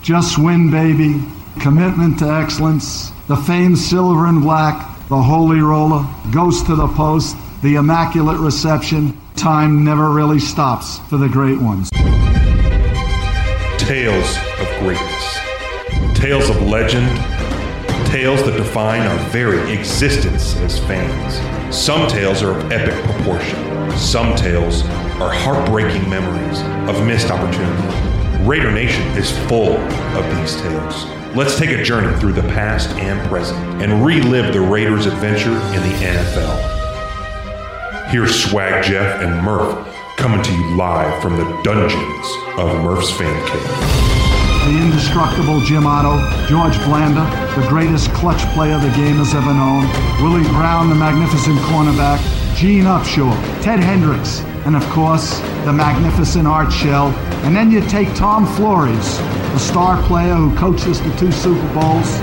Just win, baby. Commitment to excellence. The famed silver and black. The holy roller. Goes to the post. The immaculate reception. Time never really stops for the great ones. Tales of greatness. Tales of legend. Tales that define our very existence as fans. Some tales are of epic proportion. Some tales are heartbreaking memories of missed opportunity. Raider Nation is full of these tales. Let's take a journey through the past and present and relive the Raiders' adventure in the NFL. Here's Swag Jeff and Murph coming to you live from the dungeons of Murph's Fan Cave. The indestructible Jim Otto, George Blanda, the greatest clutch player the game has ever known, Willie Brown, the magnificent cornerback, Gene Upshaw, Ted Hendricks, and of course, the magnificent Art Shell. And then you take Tom Flores, the star player who coached us to 2 Super Bowls.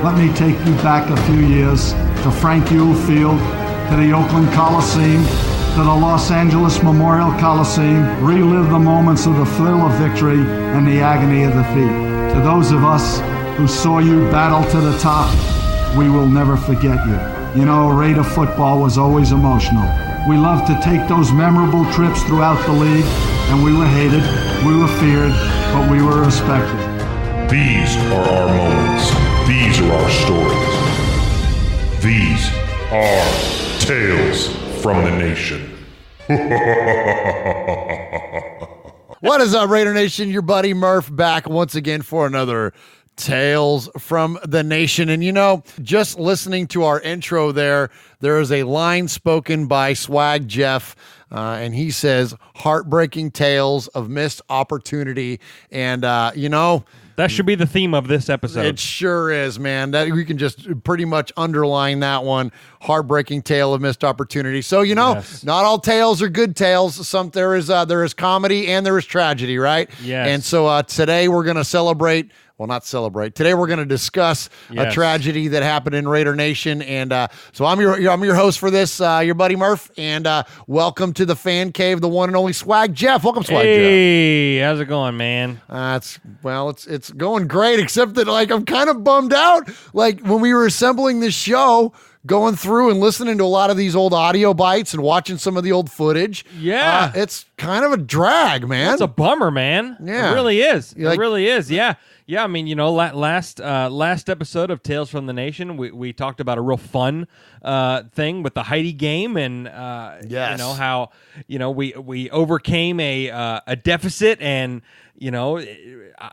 Let me take you back a few years to Frank Ewell Field, to the Oakland Coliseum, to the Los Angeles Memorial Coliseum, relive the moments of the thrill of victory and the agony of defeat. To those of us who saw you battle to the top, we will never forget you. You know, Raider football was always emotional. We loved to take those memorable trips throughout the league, and we were hated, we were feared, but we were respected. These are our moments. These are our stories. These are Tales from the Nation. What is up, Raider Nation? Your buddy Murph back once again for another Tales from the Nation. And you know, just listening to our intro there is a line spoken by Swag Jeff, and he says, heartbreaking tales of missed opportunity. And, you know, that should be the theme of this episode. It sure is, man. That we can just pretty much underline that one. Heartbreaking tale of missed opportunity. So, you know, Yes. Not all tales are good tales. There is comedy and there is tragedy, right? Yes. And so today we're going to celebrate. Well, not celebrate. Today we're going to discuss a Yes. tragedy that happened in Raider Nation, and so I'm your host for this, your buddy Murph, and welcome to the fan cave, the one and only Swag Jeff. Welcome, Swag Jeff. Hey, how's it going, man? It's going great, except that like I'm kind of bummed out. Like when we were assembling this show, going through and listening to a lot of these old audio bites and watching some of the old footage. Yeah. It's kind of a drag, man. It's a bummer, man. Yeah. It really is. You're like- it really is. Yeah. Yeah, I mean, you know, last episode of Tales from the Nation, we talked about a real fun thing with the Heidi game, and Yes. you know how we overcame a deficit, and you know,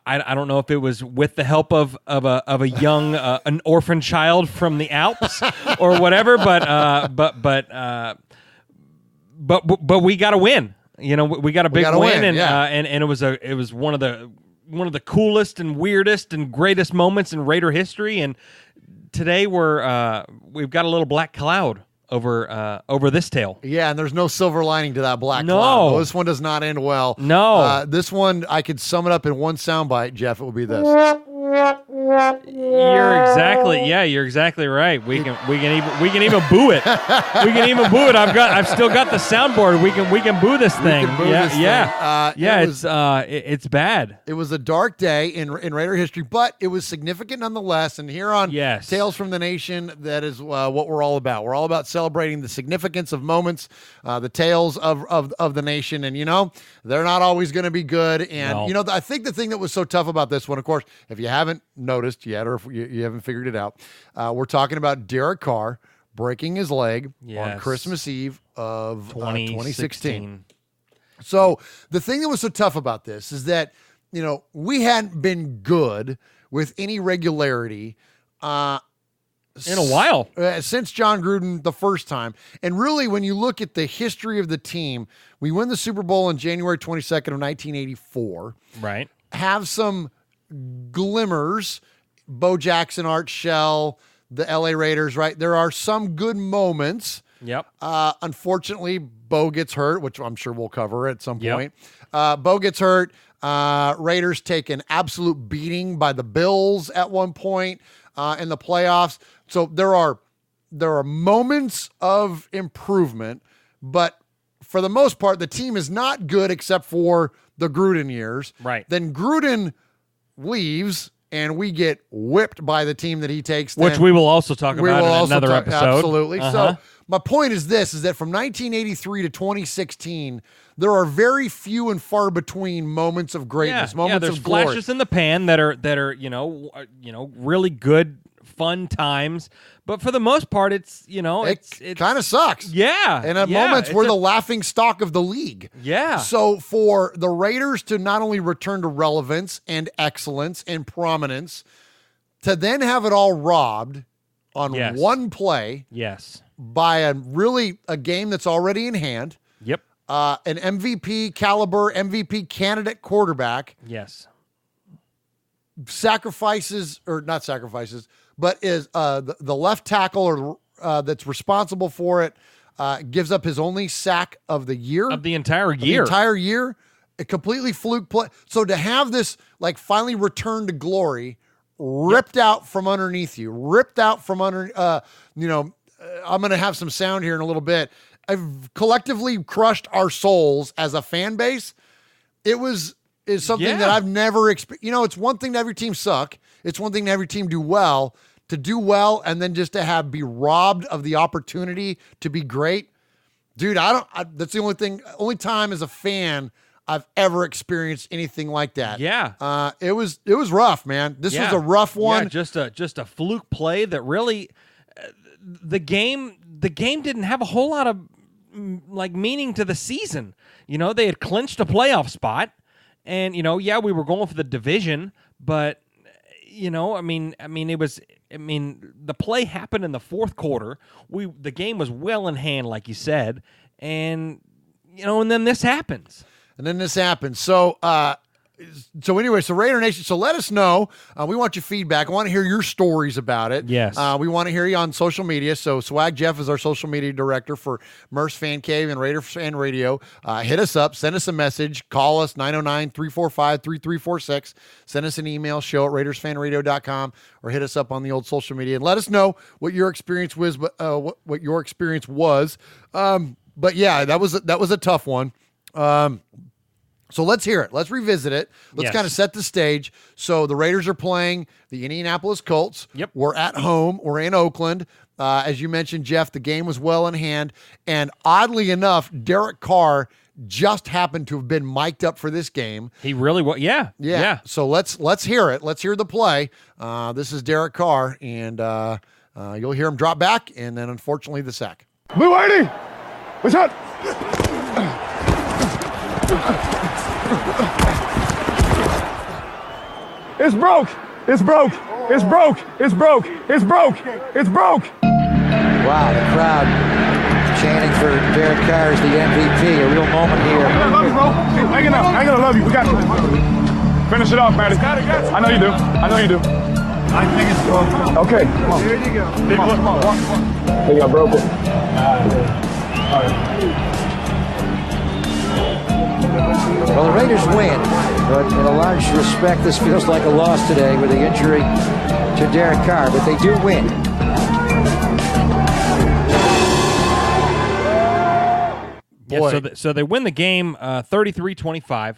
I don't know if it was with the help of a young an orphan child from the Alps or whatever, but we got to win. You know, we got a big gotta win, and yeah. and it was one of the coolest and weirdest and greatest moments in Raider history. And today we've got a little black cloud over this tale. Yeah, and there's no silver lining to that black No. cloud. This one does not end well. No. This one, I could sum it up in one soundbite, Jeff. It would be this. You're exactly right. We can even boo it. We can even boo it. I've still got the soundboard. We can boo this thing. can boo yeah, this yeah. thing. Yeah, it's bad. It was a dark day in Raider history, but it was significant nonetheless. And here on Yes. Tales from the Nation, that is what we're all about. We're all about celebrating the significance of moments, the tales of the nation. And, you know, they're not always going to be good. And, No. you know, I think the thing that was so tough about this one, of course, if you haven't noticed yet or if you haven't figured it out, we're talking about Derek Carr breaking his leg on Yes. Christmas Eve of 2016. 2016. So the thing that was so tough about this is that, you know, we hadn't been good with any regularity In a while. since John Gruden the first time. And really, when you look at the history of the team, we win the Super Bowl on January 22nd of 1984. Right. Have some glimmers, Bo Jackson, Art Shell, the LA Raiders, right? There are some good moments. Yep. Unfortunately, Bo gets hurt, which I'm sure we'll cover at some Yep. point. Bo gets hurt. Raiders take an absolute beating by the Bills at one point in the playoffs. So there are moments of improvement, but for the most part, the team is not good except for the Gruden years. Right. Then Gruden leaves and we get whipped by the team that he takes, which we will also talk about in another episode. Absolutely. So my point is this, is that from 1983 to 2016, there are very few and far between moments of greatness, moments there's of glory. flashes in the pan that are really good, fun times. But for the most part, it's kind of sucks. Yeah. And at moments we're the laughing stock of the league. Yeah. So for the Raiders to not only return to relevance and excellence and prominence, to then have it all robbed on one play. Yes. By a game that's already in hand. Yep. An MVP caliber, MVP candidate quarterback. Yes. Sacrifices, or not sacrifices, but is the left tackle that's responsible for it gives up his only sack of the year. Of the entire year. A completely fluke play. So to have this finally return to glory, ripped out from underneath you, ripped out from under, I'm going to have some sound here in a little bit. I've collectively crushed our souls as a fan base. Is something that I've never experienced. It's one thing to have your team suck. It's one thing to have your team do well. To do well and then just to be robbed of the opportunity to be great. Dude, that's the only time as a fan I've ever experienced anything like that. Yeah. It was rough, man. This was a rough one. Yeah, just a fluke play that really the game didn't have a whole lot of meaning to the season. They had clinched a playoff spot, and we were going for the division, but the play happened in the fourth quarter. The game was well in hand, like you said, and then this happens. So anyway, Raider Nation, so let us know. We want your feedback. I want to hear your stories about it. Yes. We want to hear you on social media. So Swag Jeff is our social media director for Murph's Fan Cave and Raider Fan Radio. Hit us up. Send us a message. Call us, 909-345-3346. Send us an email, show@RaidersFanRadio.com, or hit us up on the old social media. And let us know what your experience was. What your experience was. But yeah, that was a tough one. So let's hear it. Let's revisit it. Let's kind of set the stage. So the Raiders are playing the Indianapolis Colts. Yep. We're at home. We're in Oakland. As you mentioned, Jeff, the game was well in hand. And oddly enough, Derek Carr just happened to have been mic'd up for this game. He really was. Yeah. So let's hear it. Let's hear the play. This is Derek Carr, and you'll hear him drop back, and then unfortunately the sack. Blue Whitey, what's up? It's broke. It's broke. It's broke. It's broke. It's broke. It's broke. Wow, the crowd chanting for Derek Carr as the MVP. A real moment here. I love you, bro. Hang it up. I ain't gonna love you. We got you. Finish it off, Matty. I know you do. I know you do. I think it's broken. Okay. Come on. There you go. Come on. Come on. I think I broke it. All right. Well, the Raiders win, but in a large respect, this feels like a loss today with the injury to Derek Carr, but they do win. Yeah, so they win the game 33-25.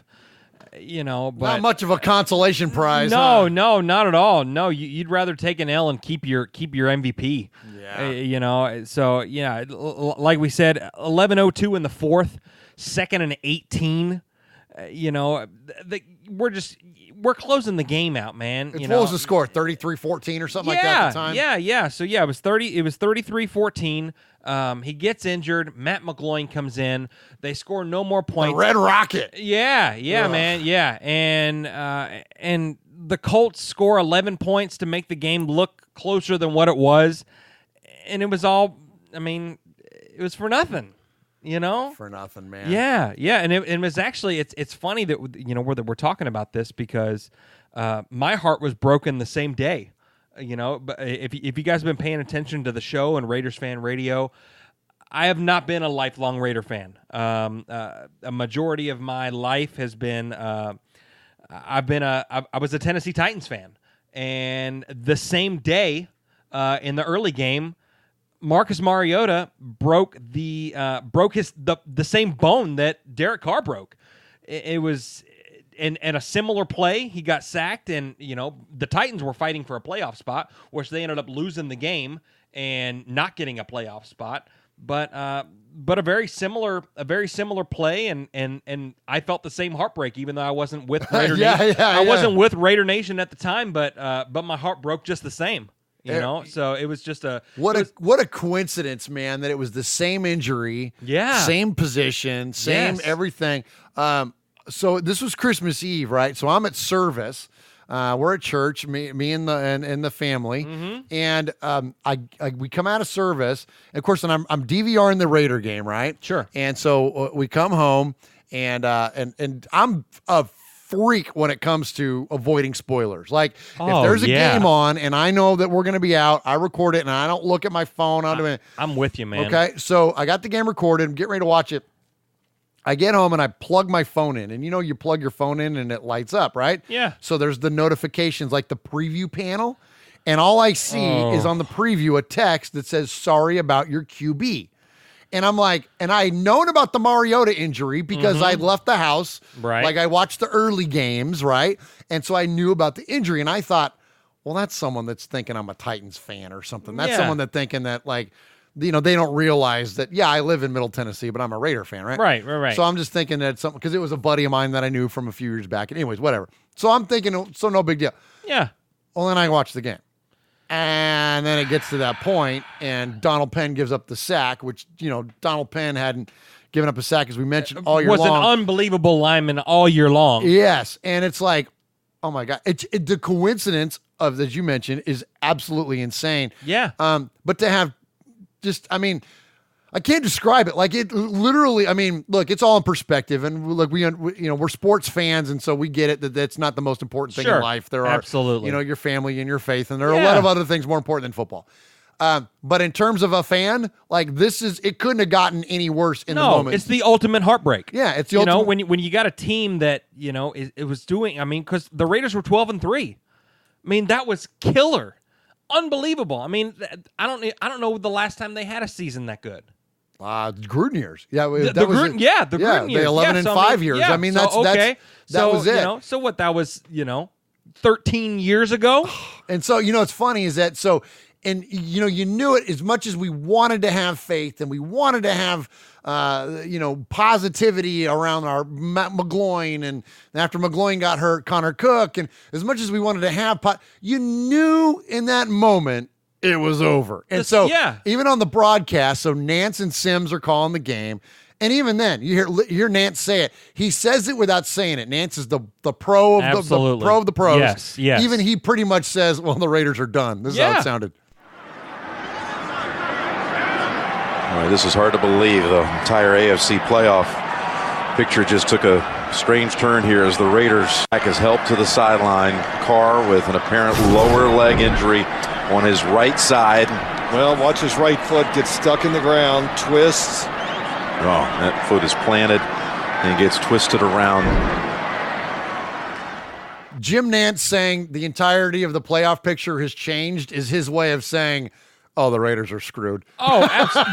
But not much of a consolation prize. No, not at all. No, you'd rather take an L and keep your MVP. Yeah. So like we said, 11:02 in the fourth, 2nd and 18. We're closing the game out, man. What was the score? 33-14 or something like that at the time? Yeah. So it was 33-14. He gets injured. Matt McGloin comes in. They score no more points. The Red Rocket. Yeah, Ugh. man. Yeah. And the Colts score 11 points to make the game look closer than what it was. And it was all, it was for nothing. For nothing, man. Yeah, and it was actually it's funny that we're talking about this because my heart was broken the same day. But if you guys have been paying attention to the show and Raiders Fan Radio, I have not been a lifelong Raider fan. A majority of my life has been I was a Tennessee Titans fan, and the same day in the early game, Marcus Mariota broke the same bone that Derek Carr broke. It was in a similar play, he got sacked, and the Titans were fighting for a playoff spot, which they ended up losing the game and not getting a playoff spot. But a very similar play, and I felt the same heartbreak, even though I wasn't with Raider Nation. I wasn't with Raider Nation at the time, but my heart broke just the same. So it was just what a coincidence, man, that it was the same injury, same position, same everything. So this was Christmas Eve, right? So I'm at service. We're at church, me and the family, and we come out of service. And of course, and I'm DVRing the Raider game, right? Sure. And so we come home, and I'm a freak when it comes to avoiding spoilers. Like if there's a game on and I know that we're going to be out, I record it and I don't look at my phone. I'm with you, man. Okay, so I got the game recorded. I'm getting ready to watch it. I get home and I plug my phone in, and you plug your phone in and it lights up, right? Yeah. So there's the notifications, like the preview panel, and all I see is on the preview a text that says, "Sorry about your QB." And I'm like, and I had known about the Mariota injury because I'd left the house. Right. Like I watched the early games, right? And so I knew about the injury, and I thought, well, that's someone that's thinking I'm a Titans fan or something. That's someone that thinking that like, they don't realize that, I live in Middle Tennessee, but I'm a Raider fan, right? Right. So I'm just thinking that something, because it was a buddy of mine that I knew from a few years back. Anyways, whatever. So I'm thinking, so no big deal. Yeah. Well, then I watch the game. And then it gets to that point, and Donald Penn gives up the sack, which, Donald Penn hadn't given up a sack, as we mentioned, all year long. Was an unbelievable lineman all year long. Yes. And it's like, oh my God. The coincidence of, as you mentioned, is absolutely insane. Yeah. But to have I can't describe it. Like it literally, look, it's all in perspective, and look, we're sports fans, and so we get it that that's not the most important thing in life. There are absolutely, your family and your faith, and there are a lot of other things more important than football. But in terms of a fan, like it couldn't have gotten any worse in the moment. It's the ultimate heartbreak. Yeah, it's the ultimate. When you got a team that it was doing. Because the Raiders were 12-3. That was killer. Unbelievable. I don't know the last time they had a season that good. Gruden years. Yeah, the Gruden years. The 11-5 years. That was it. So what? That was 13 years ago. And so it's funny is that you knew it as much as we wanted to have faith and we wanted to have positivity around our Matt McGloin, and after McGloin got hurt, Connor Cook, and as much as we wanted to have you knew in that moment it was over. And even on the broadcast, so Nance and Sims are calling the game, and even then you hear Nance say it. He says it without saying it. Nance is the pro of the pro of the pros. Yes. Even he pretty much says, well, the Raiders are done. This is how it sounded. All right, this is hard to believe. The entire AFC playoff picture just took a strange turn here as the Raiders back his help to the sideline. Carr with an apparent lower leg injury on his right side. Well, watch his right foot get stuck in the ground, twists. Oh, that foot is planted and gets twisted around. Jim Nance saying the entirety of the playoff picture has changed is his way of saying, oh, the Raiders are screwed. Oh,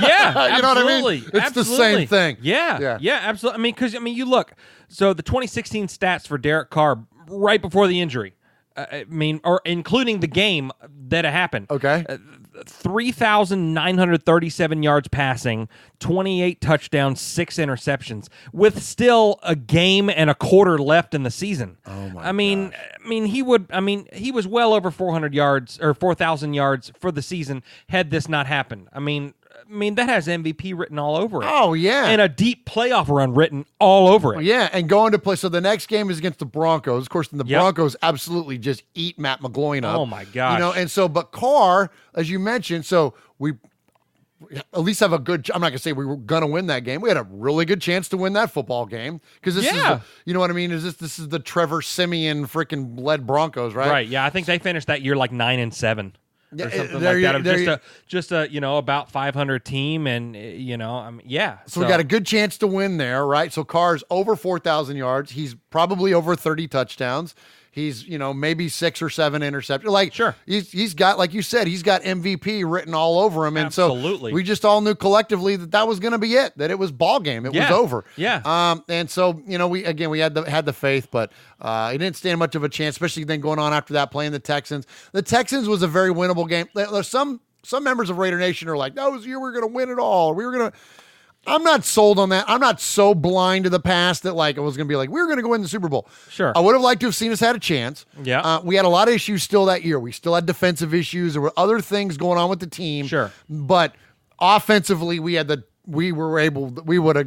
yeah. You know what I mean? It's the same thing. Yeah, absolutely. Because, you look, so the 2016 stats for Derek Carr right before the injury, or including the game that it happened. Okay. 3,937 yards passing, 28 touchdowns, 6 interceptions, with still a game and a quarter left in the season. Oh my gosh. He was well over 400 yards or 4,000 yards for the season had this not happened. That has MVP written all over it. Oh, yeah. And a deep playoff run written all over it. Yeah, and going to play. So the next game is against the Broncos. Of course, the Broncos absolutely just eat Matt McGloin up. Oh, my gosh. And so, but Carr, as you mentioned, so we at least have a good, I'm not going to say we were going to win that game. We had a really good chance to win that football game. Because this is, you know what I mean? This is the Trevor Siemian freaking led Broncos, right? Right, yeah. I think they finished that year like 9-7. Or something like that. Just a about 500 team, and So we got a good chance to win there, right? So Carr's over 4,000 yards. He's probably over 30 touchdowns. He's, maybe 6 or 7 interceptions. Like, Sure. He's got, like you said, he's got MVP written all over him. And Absolutely. so we just all knew collectively that was going to be it, that it was ball game. It was over. Yeah. And so, we had the faith, but he didn't stand much of a chance, especially then going on after that playing the Texans. The Texans was a very winnable game. There's some members of Raider Nation are like, that was the year we were going to win it all. I'm not sold on that. I'm not so blind to the past that like it was going to be like, we were going to go win the Super Bowl. Sure. I would have liked to have seen us had a chance. Yeah. We had a lot of issues still that year. We still had defensive issues. There were other things going on with the team. Sure. But offensively, we would have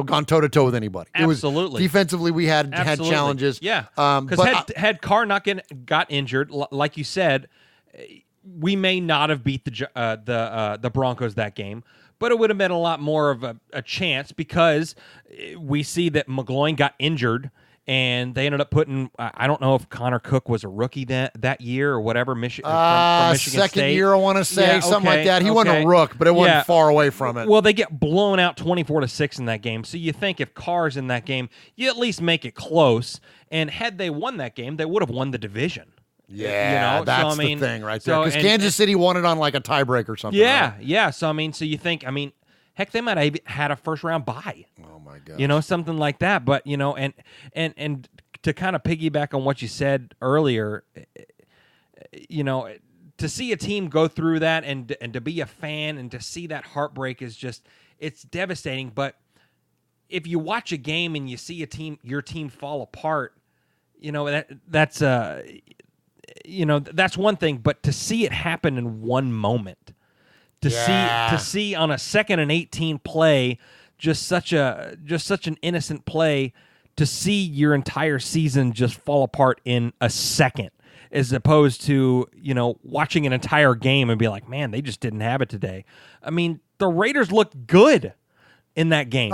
gone toe to toe with anybody. Absolutely. Defensively, we had Absolutely. challenges. Yeah. But had Carr not got injured, like you said, we may not have beat the Broncos that game, but it would have been a lot more of a chance because we see that McGloin got injured and they ended up putting, I don't know if Connor Cook was a rookie that year or whatever, from Michigan second State. year, I want to say, something like that. He wasn't a rook, but it wasn't far away from it. Well, they get blown out 24-6 in that game. So you think if Carr's in that game, you at least make it close. And had they won that game, they would have won the division. Yeah, that's the thing right there. Because Kansas City won it on like a tiebreak or something. Yeah, right? yeah. So, so you think, heck, they might have had a first-round bye. Oh, my God. Something like that. But, and to kind of piggyback on what you said earlier, to see a team go through that and to be a fan and to see that heartbreak is just, it's devastating. But if you watch a game and you see your team fall apart, that's one thing, but to see it happen in one moment, to see on a 2nd and 18 play, just such an innocent play, to see your entire season just fall apart in a second, as opposed to, watching an entire game and be like, man, they just didn't have it today. The Raiders looked good in that game.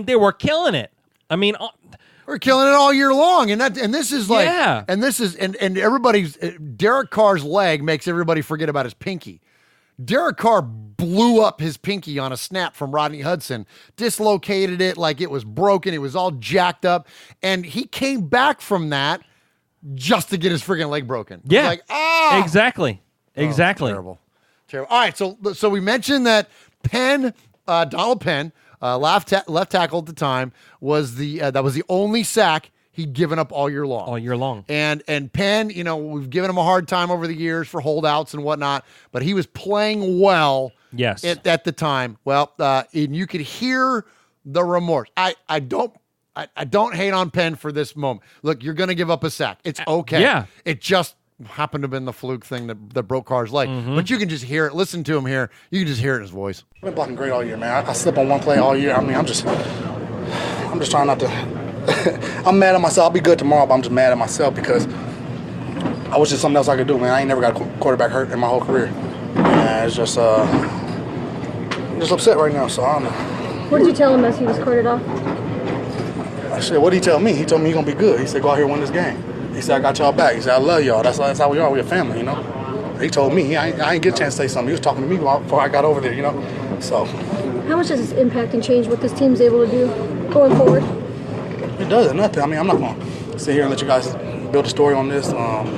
They were killing it. We're killing it all year long, and this is like, and everybody's Derek Carr's leg makes everybody forget about his pinky. Derek Carr blew up his pinky on a snap from Rodney Hudson, dislocated it like it was broken. It was all jacked up, and he came back from that just to get his freaking leg broken. Yeah, like exactly. Terrible. All right, so we mentioned that Penn, Donald Penn. Left tackle at the time was that was the only sack he'd given up all year long. And Penn, we've given him a hard time over the years for holdouts and whatnot, but he was playing well. Yes. At the time. Well, and you could hear the remorse. I don't hate on Penn for this moment. Look, you're going to give up a sack. It's okay. Yeah. It just happened to have been the fluke thing that broke Carr's leg. But you can just hear it. Listen to him here. You can just hear it in his voice. I've been blocking great all year, man. I slip on one play all year. I'm just trying not to. I'm mad at myself. I'll be good tomorrow, but I'm just mad at myself because I wish there's something else I could do, man. I ain't never got a quarterback hurt in my whole career. And it's just, I'm just upset right now, so I don't know. What did you tell him as he was carted off? I said, what did he tell me? He told me he's going to be good. He said, go out here and win this game. He said, I got y'all back. He said, I love y'all. That's how we are. We're a family, He told me. I ain't get a chance to say something. He was talking to me before I got over there, So. How much does this impact and change what this team's able to do going forward? It doesn't. Nothing. I'm not going to sit here and let you guys build a story on this.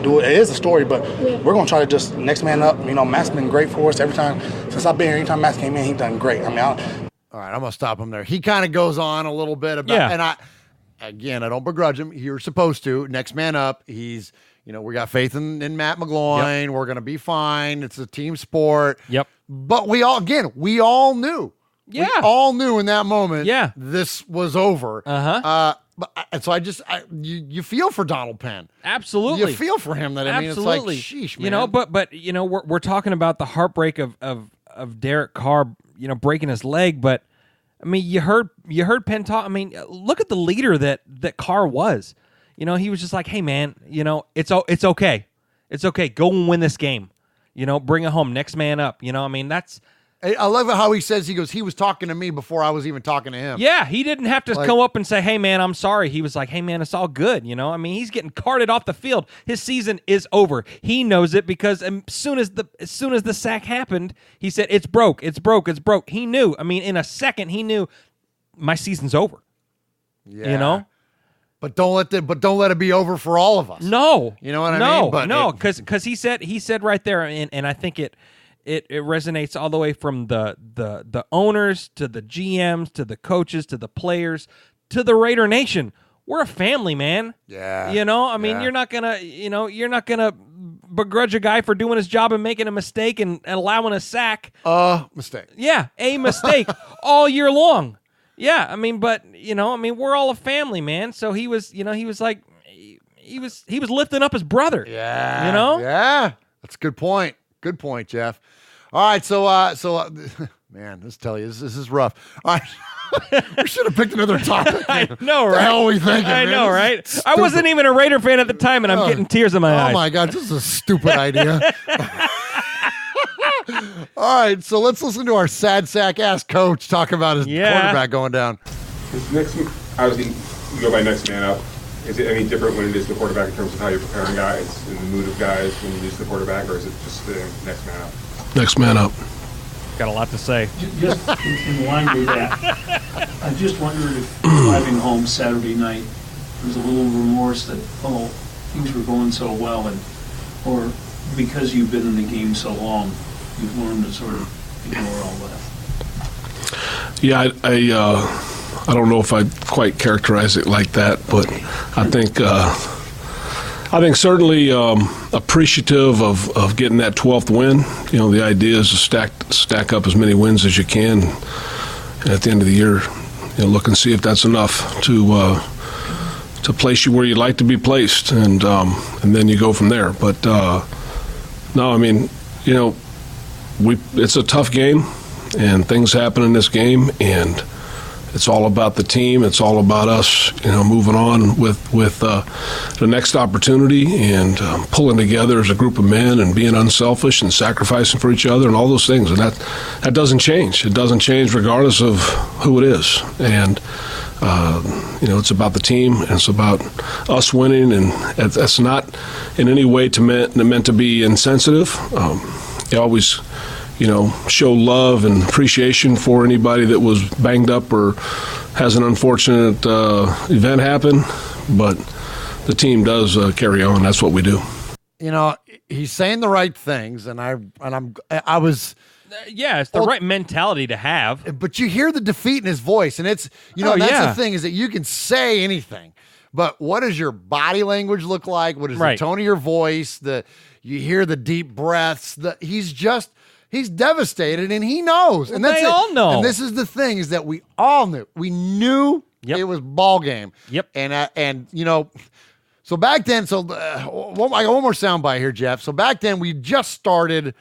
Do it. It is a story, but we're going to try to just next man up. Matt's been great for us every time. Since I've been here, anytime Matt came in, he's done great. All right, I'm going to stop him there. He kind of goes on a little bit about, and I don't begrudge him. You're supposed to. Next man up. He's, we got faith in Matt McGloin. Yep. We're going to be fine. It's a team sport. Yep. But we all knew. Yeah. We all knew in that moment. Yeah. This was over. You feel for Donald Penn. Absolutely. You feel for him that, Absolutely. It's like, sheesh, man. But we're talking about the heartbreak of Derek Carr, breaking his leg, but you heard Penn talk. Look at the leader that Carr was. He was just like, hey man, it's okay. It's okay. Go and win this game. Bring it home. Next man up. That's. I love how he says, he was talking to me before I was even talking to him. Yeah, he didn't have to come up and say, hey, man, I'm sorry. He was like, hey, man, it's all good. He's getting carted off the field. His season is over. He knows it because as soon as the sack happened, he said, it's broke. He knew. In a second, he knew my season's over. Yeah. But don't let it be over for all of us. No, you know what I mean. But no, because he said right there, and I think it resonates all the way from the owners to the GMs to the coaches to the players to the Raider Nation. We're a family, man. Yeah. I mean, you're not gonna begrudge a guy for doing his job and making a mistake and allowing a sack. Mistake. Yeah, a mistake all year long. Yeah, I mean, but we're all a family, man. So he was like, he was lifting up his brother. Yeah. Yeah. That's a good point. Good point, Jeff. All right, so man, let's tell you, this is rough. All right. We should have picked another topic. I know, right? The hell are we thinking? I man? know, right? I wasn't even a Raider fan at the time, and I'm getting tears in my eyes. Oh my God, this is a stupid idea. All right, so let's listen to our sad sack ass coach talk about his quarterback going down. Obviously, you go by next man up. Is it any different when it is the quarterback in terms of how you're preparing guys and the mood of guys when you use the quarterback, or is it just the next man up? Next man up. Got a lot to say. Just in line with that, I just wondered if driving home Saturday night, there was a little remorse that, things were going so well, or because you've been in the game so long, you've learned to sort of ignore all that. Yeah, I don't know if I'd quite characterize it like that, but I think certainly appreciative of getting that 12th win. The idea is to stack up as many wins as you can, and at the end of the year, look and see if that's enough to place you where you'd like to be placed, and then you go from there. But no, I mean, it's a tough game, and things happen in this game, and it's all about the team. It's all about us, moving on with the next opportunity and pulling together as a group of men and being unselfish and sacrificing for each other and all those things. And that doesn't change. It doesn't change regardless of who it is. And it's about the team, and it's about us winning. And that's not in any way meant to be insensitive. You always show love and appreciation for anybody that was banged up or has an unfortunate event happen, but the team does carry on. That's what we do. He's saying the right things, and I was. Yeah, it's the right mentality to have. But you hear the defeat in his voice, and it's that's the thing, is that you can say anything, but what does your body language look like? What is the tone of your voice? You hear the deep breaths. He's devastated, and he knows. And that's they all know. And this is the thing, is that we all knew. We knew it was ball game. Yep. And so back then, I got one more soundbite here, Jeff. So back then, we just started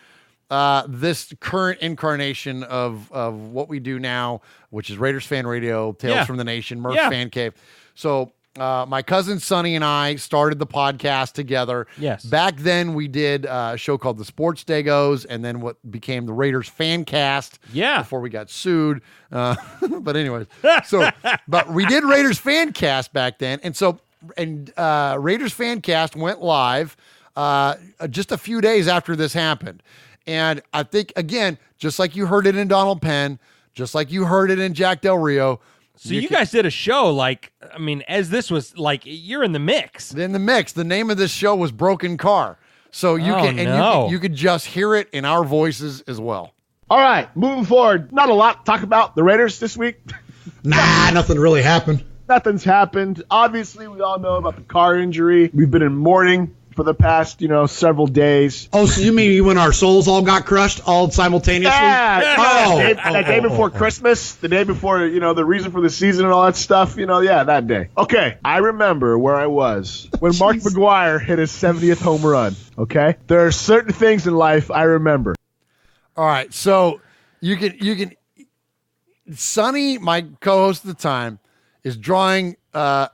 this current incarnation of what we do now, which is Raiders Fan Radio, Tales from the Nation, Murph Fan Cave. So my cousin Sonny and I started the podcast together. Yes. Back then, we did a show called the Sports Dagos, and then what became the Raiders Fan Cast. Yeah. Before we got sued. But anyways, but we did Raiders Fan Cast back then, and Raiders Fan Cast went live just a few days after this happened. And I think, again, just like you heard it in Donald Penn, just like you heard it in Jack Del Rio. So you guys did a show, as this was you're in the mix. In the mix. The name of this show was Broken Carr. So you could just hear it in our voices as well. All right, moving forward. Not a lot to talk about the Raiders this week. Nothing really happened. Nothing's happened. Obviously, we all know about the Carr injury. We've been in mourning for the past, several days. Oh, so you mean when our souls all got crushed all simultaneously? Yeah. That day before Christmas, the day before, the reason for the season and all that stuff, that day. Okay, I remember where I was when Mark McGwire hit his 70th home run, okay? There are certain things in life I remember. All right, so you can Sonny, my co-host at the time, is drawing a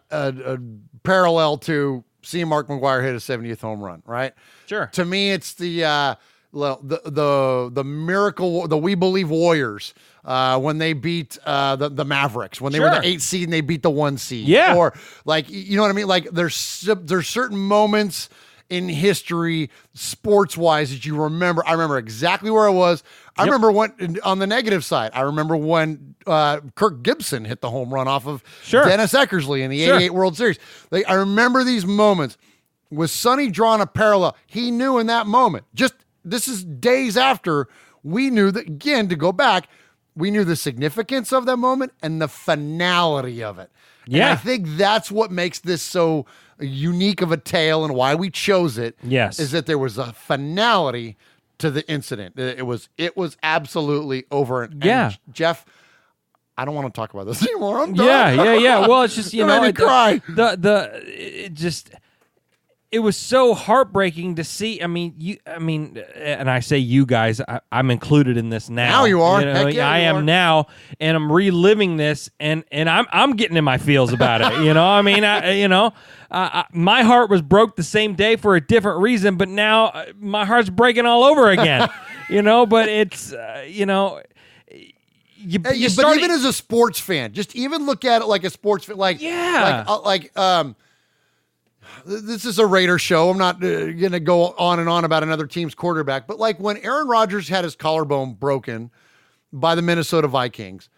parallel to seeing Mark McGwire hit a 70th home run, right? Sure. To me, it's the miracle, the We Believe Warriors when they beat the Mavericks, when they were the 8th seed and they beat the 1 seed. Yeah. Or you know what I mean? Like there's certain moments in history, sports-wise, that you remember? I remember exactly where I was. I remember when, on the negative side, I remember when Kirk Gibson hit the home run off of Dennis Eckersley in the 88 World Series. Like, I remember these moments. Was Sonny drawing a parallel? He knew in that moment. This is days after we knew that, again, to go back, we knew the significance of that moment and the finality of it. Yeah. And I think that's what makes this so unique of a tale and why we chose it. Yes. Is that there was a finality to the incident. It was absolutely over. And Jeff, I don't want to talk about this anymore. I'm done. Yeah. Well, it's just, cry. It was so heartbreaking to see. I mean, and I say you guys, I'm included in this now. Now you are. I am now, and I'm reliving this, and I'm getting in my feels about it. My heart was broke the same day for a different reason, but now my heart's breaking all over again. But it's but even as a sports fan, just even look at it like a sports fan, this is a Raider show. I'm not going to go on and on about another team's quarterback, but like when Aaron Rodgers had his collarbone broken by the Minnesota Vikings,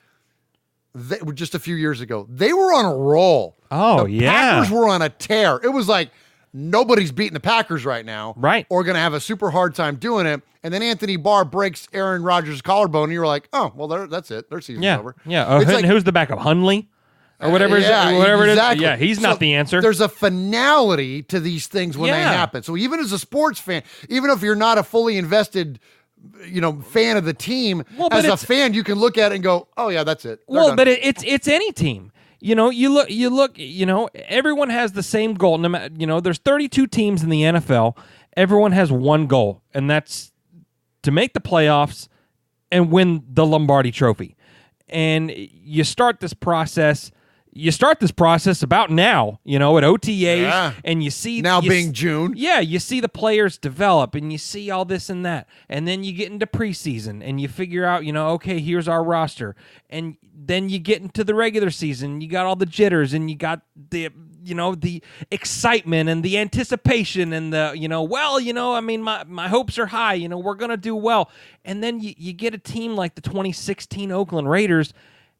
just a few years ago, they were on a roll. The Packers were on a tear. It was like nobody's beating the Packers right now, right? Or going to have a super hard time doing it. And then Anthony Barr breaks Aaron Rodgers' collarbone, and you're like, oh, well, that's it. Their season's over. Yeah. Who's the backup? Hunley? Or whatever it is. Yeah, he's not the answer. There's a finality to these things when they happen. So even as a sports fan, even if you're not a fully invested, fan of the team, as a fan, you can look at it and go, oh yeah, that's it. But it's any team. You look, everyone has the same goal. There's 32 teams in the NFL. Everyone has one goal, and that's to make the playoffs and win the Lombardi Trophy. And you start this process about now, at OTAs, and you see being June. Yeah, you see the players develop, and you see all this and that, and then you get into preseason, and you figure out, okay, here's our roster, and then you get into the regular season. You got all the jitters, and you got the excitement and the anticipation, and my hopes are high. We're gonna do well, and then you get a team like the 2016 Oakland Raiders.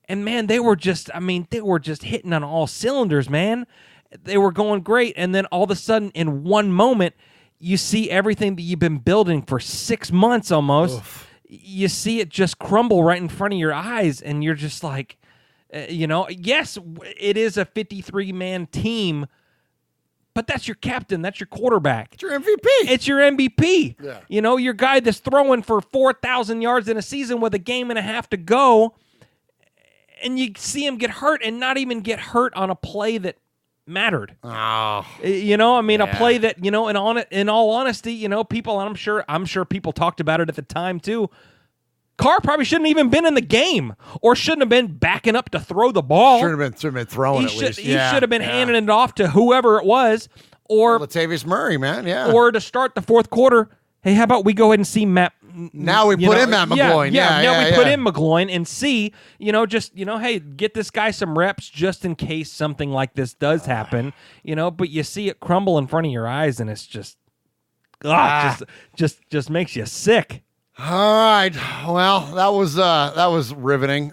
And man, they were just hitting on all cylinders, man. They were going great. And then all of a sudden, in one moment, you see everything that you've been building for 6 months almost. Oof. You see it just crumble right in front of your eyes. And you're just like, yes, it is a 53-man team, but that's your captain. That's your quarterback. It's your MVP. It's your MVP. Yeah. Your guy that's throwing for 4,000 yards in a season with a game and a half to go. And you see him get hurt, and not even get hurt on a play that mattered. Oh, a play that in all honesty, people, and I'm sure people talked about it at the time too. Carr probably shouldn't have even been in the game, or shouldn't have been backing up to throw the ball. Should have been throwing at least. He should have been handing it off to whoever it was, or Latavius Murray, man, or to start the fourth quarter. Hey, how about we go ahead and see Matt? Now we put in Matt McGloin. Now we put in McGloin and see, hey, get this guy some reps just in case something like this does happen, but you see it crumble in front of your eyes, and it's just makes you sick. All right. Well, that was riveting.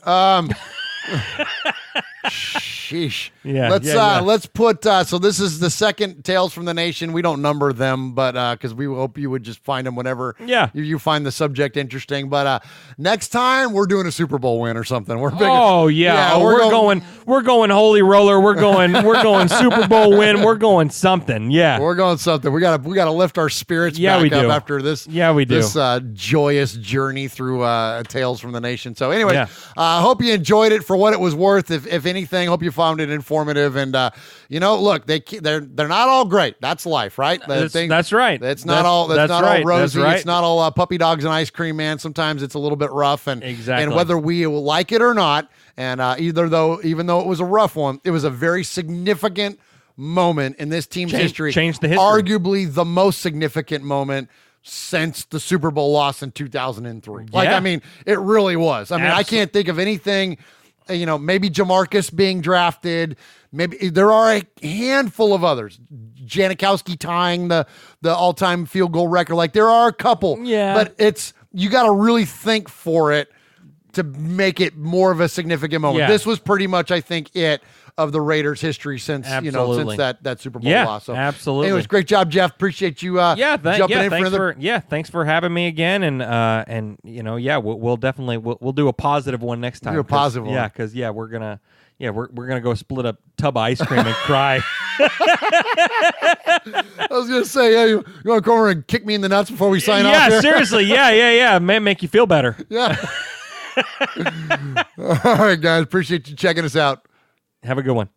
Sheesh. Let's put so this is the second Tales from the Nation. We don't number them, but because we hope you would just find them whenever you find the subject interesting. But next time we're doing a Super Bowl win or something. We're big. We're going holy roller. We're going Super Bowl win. We're going something. Yeah. We're going something. We gotta lift our spirits back up after this. Yeah, we do. This joyous journey through Tales from the Nation. So anyway, hope you enjoyed it for what it was worth. If anything, hope you found it informative. And look, they're not all great. That's life, right? That's right. It's not all rosy. It's not all puppy dogs and ice cream, man. Sometimes it's a little bit rough, and whether we will like it or not, and even though it was a rough one, it was a very significant moment in this team's history. Changed the history. Arguably the most significant moment since the Super Bowl loss in 2003. It really was. I can't think of anything. Maybe Jamarcus being drafted, maybe there are a handful of others. Janikowski tying the all-time field goal record. Like there are a couple, but you got to really think for it to make it more of a significant moment. This was pretty much, I think, it of the Raiders' history since since that Super Bowl loss. So, absolutely. Anyways, great job, Jeff. Appreciate you jumping in for another. Thanks for having me again, and we'll definitely we'll do a positive one next time. Do a positive one. Yeah, because we're gonna go split a tub of ice cream and cry. I was gonna say, you want to come over and kick me in the nuts before we sign off? Yeah, seriously. Yeah. May make you feel better. Yeah. All right, guys. Appreciate you checking us out. Have a good one.